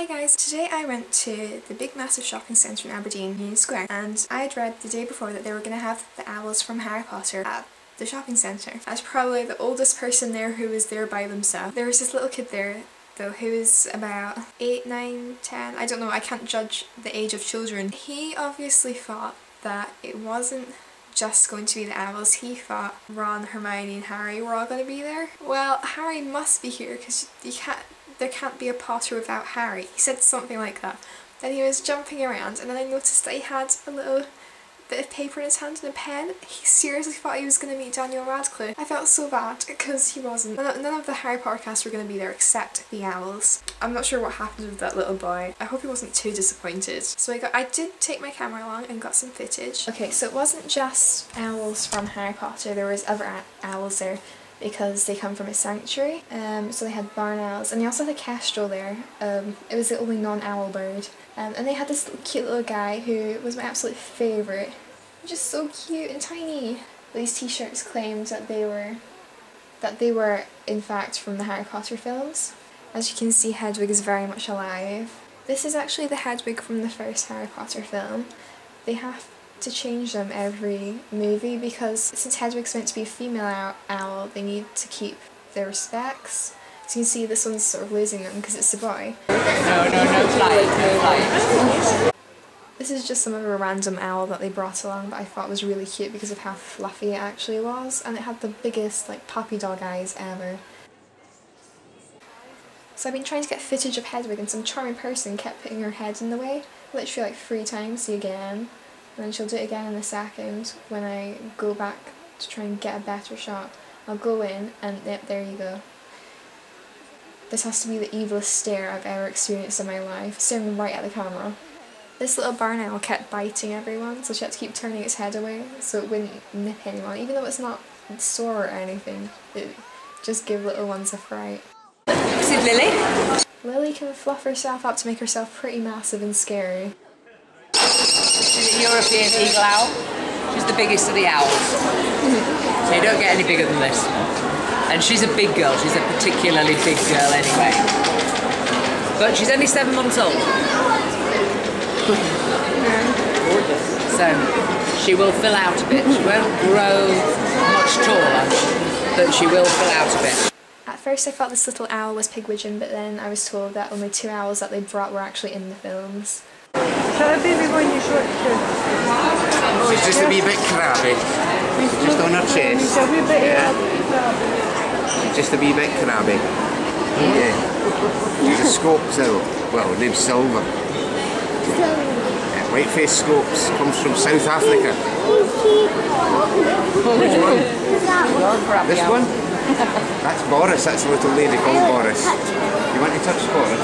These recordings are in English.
Hi guys, today I went to the big massive shopping centre in Aberdeen, Union Square, and I had read the day before that they were going to have the owls from Harry Potter at the shopping centre. I was probably the oldest person there who was there by themselves. There was this little kid there though who was about 8, 9, 10, I don't know, I can't judge the age of children. He obviously thought that it wasn't just going to be the owls. He thought Ron, Hermione and Harry were all going to be there. Well, Harry must be here because there can't be a Potter without Harry. He said something like that. Then he was jumping around and then I noticed that he had a little bit of paper in his hand and a pen. He seriously thought he was going to meet Daniel Radcliffe. I felt so bad because he wasn't. None of the Harry Potter cast were going to be there except the owls. I'm not sure what happened with that little boy. I hope he wasn't too disappointed. So I did take my camera along and got some footage. Okay, so it wasn't just owls from Harry Potter, there was other owls there because they come from a sanctuary. So they had barn owls and they also had a kestrel there. It was the only non-owl bird. And they had this cute little guy who was my absolute favourite. Just so cute and tiny. These t-shirts claimed that they were in fact from the Harry Potter films. As you can see, Hedwig is very much alive. This is actually the Hedwig from the first Harry Potter film. They have to change them every movie because since Hedwig's meant to be a female owl, they need to keep their specs. So you can see this one's sort of losing them because it's a boy. No flight, no flight. This is just some of a random owl that they brought along that I thought was really cute because of how fluffy it actually was, and it had the biggest like puppy dog eyes ever. So I've been trying to get footage of Hedwig and some charming person kept putting her head in the way, literally like 3 times again, and then she'll do it again in a second when I go back to try and get a better shot. I'll go in and yep, there you go. This has to be the evilest stare I've ever experienced in my life, staring right at the camera. This little barn owl kept biting everyone, so she had to keep turning its head away so it wouldn't nip anyone, even though it's not sore or anything. It just gave little ones a fright. This is Lily. Lily can fluff herself up to make herself pretty massive and scary. This is a European eagle owl. She's the biggest of the owls. So you don't get any bigger than this. And she's a big girl, she's a particularly big girl anyway. But she's only 7 months old. So she will fill out a bit. She won't grow much taller, but she will fill out a bit. At first I thought this little owl was Pigwidgeon, but then I was told that only 2 owls that they brought were actually in the films. Shall I baby when you short too? She's just a wee bit crabby. Just on her chest. She's a wee bit She's just a wee bit crabby. Yeah. She's a Scops owl. Well, her name's Silver. Yeah, white-faced Scops. Comes from South Africa. Which one? This one? That's Boris. That's a little lady called Boris. You want to touch Boris?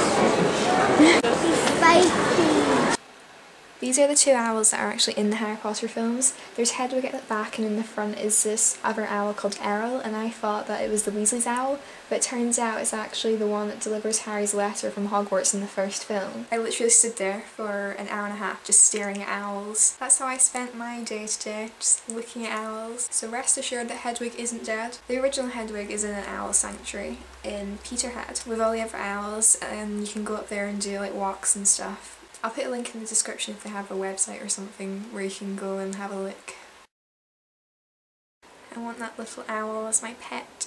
These are the 2 owls that are actually in the Harry Potter films. There's Hedwig at the back and in the front is this other owl called Errol, and I thought that it was the Weasley's owl, but it turns out it's actually the one that delivers Harry's letter from Hogwarts in the first film. I literally stood there for an hour and a half just staring at owls. That's how I spent my day today, just looking at owls. So rest assured that Hedwig isn't dead. The original Hedwig is in an owl sanctuary in Peterhead with all the other owls, and you can go up there and do like walks and stuff. I'll put a link in the description if they have a website or something where you can go and have a look. I want that little owl as my pet.